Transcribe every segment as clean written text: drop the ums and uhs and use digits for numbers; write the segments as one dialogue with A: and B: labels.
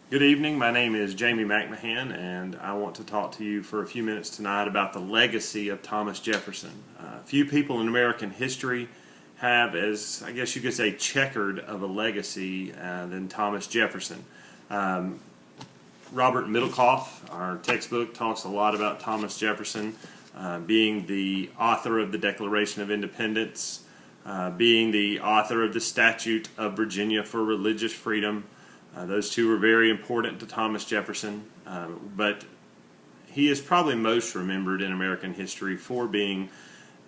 A: Good evening. My name is Jamie McMahon, and I want to talk to you for a few minutes tonight about the legacy of Thomas Jefferson. Few people in American history have, as I guess you could say, checkered of a legacy than Thomas Jefferson. Robert Middlecoff, our textbook, talks a lot about Thomas Jefferson being the author of the Declaration of Independence, being the author of the Statute of Virginia for Religious Freedom. Those two were very important to Thomas Jefferson, but he is probably most remembered in American history for being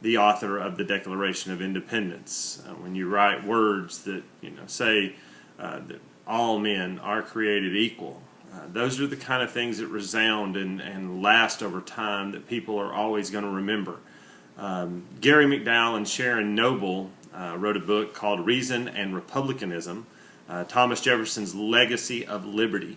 A: the author of the Declaration of Independence. When you write words that say that all men are created equal, those are the kind of things that resound and last over time that people are always going to remember. Gary McDowell and Sharon Noble wrote a book called Reason and Republicanism, Thomas Jefferson's Legacy of Liberty.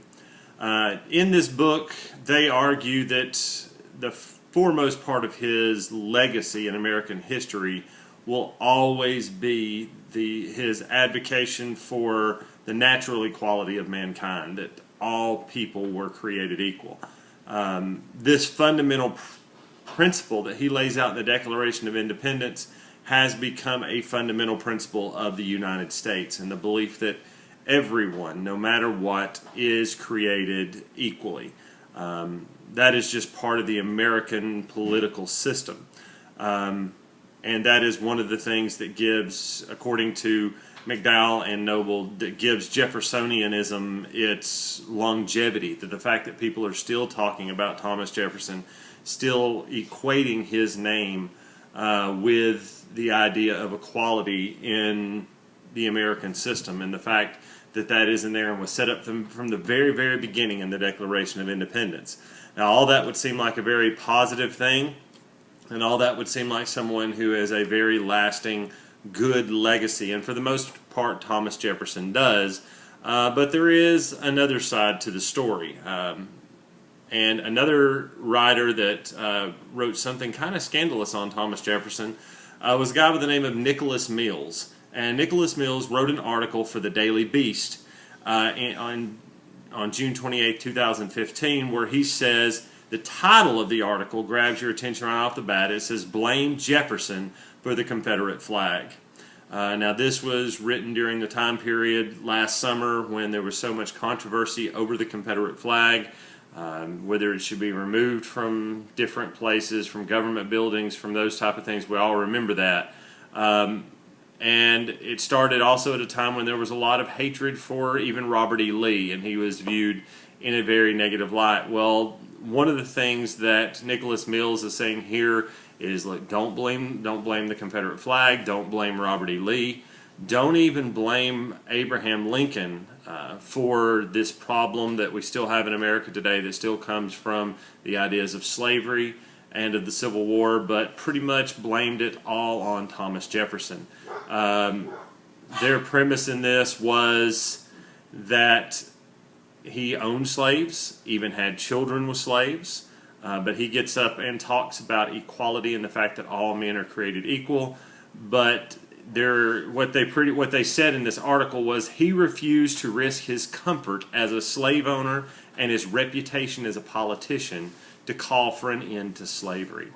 A: In this book, they argue that the foremost part of his legacy in American history will always be his advocacy for the natural equality of mankind, that all people were created equal. This fundamental principle that he lays out in the Declaration of Independence has become a fundamental principle of the United States, and the belief that everyone, no matter what, is created equally. That is just part of the American political system. And that is one of the things that gives, according to McDowell and Noble, that gives Jeffersonianism its longevity, that the fact that people are still talking about Thomas Jefferson, still equating his name with the idea of equality in the American system, and the fact that that is in there and was set up from the very, very beginning in the Declaration of Independence. Now, all that would seem like a very positive thing, and all that would seem like someone who has a very lasting, good legacy, and for the most part, Thomas Jefferson does. But there is another side to the story. And another writer that wrote something kind of scandalous on Thomas Jefferson was a guy by the name of Nicholas Mills. And Nicholas Mills wrote an article for the Daily Beast on June 28, 2015, where he says, the title of the article grabs your attention right off the bat. It says, "Blame Jefferson for the Confederate Flag." Now, this was written during the time period last summer when there was so much controversy over the Confederate flag, whether it should be removed from different places, from government buildings, from those type of things. We all remember that. And it started also at a time when there was a lot of hatred for even Robert E. Lee, and he was viewed in a very negative light. Well, one of the things that Nicholas Mills is saying here is, look, don't blame the Confederate flag, don't blame Robert E. Lee, don't even blame Abraham Lincoln for this problem that we still have in America today that still comes from the ideas of slavery and of the Civil War, but pretty much blamed it all on Thomas Jefferson. Their premise in this was that he owned slaves, even had children with slaves, but he gets up and talks about equality and the fact that all men are created equal. But what they said in this article was he refused to risk his comfort as a slave owner and his reputation as a politician to call for an end to slavery.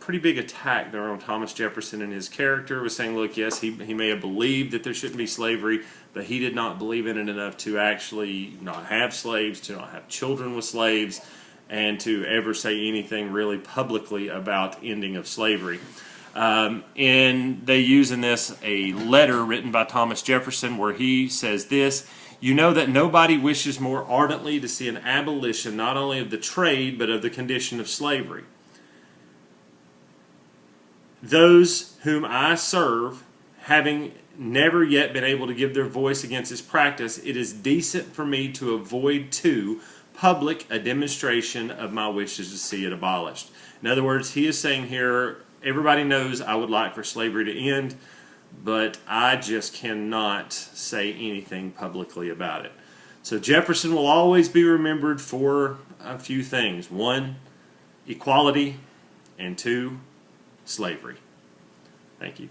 A: Pretty big attack there on Thomas Jefferson and his character, was saying, look, yes, he may have believed that there shouldn't be slavery, but he did not believe in it enough to actually not have slaves, to not have children with slaves, and to ever say anything really publicly about ending of slavery. And they use in this a letter written by Thomas Jefferson where he says this: "You know that nobody wishes more ardently to see an abolition not only of the trade but of the condition of slavery. Those whom I serve, having never yet been able to give their voice against its practice, it is decent for me to avoid too public a demonstration of my wishes to see it abolished." In other words, he is saying here, everybody knows I would like for slavery to end, but I just cannot say anything publicly about it. So Jefferson will always be remembered for a few things. One, equality, and two, slavery. Thank you.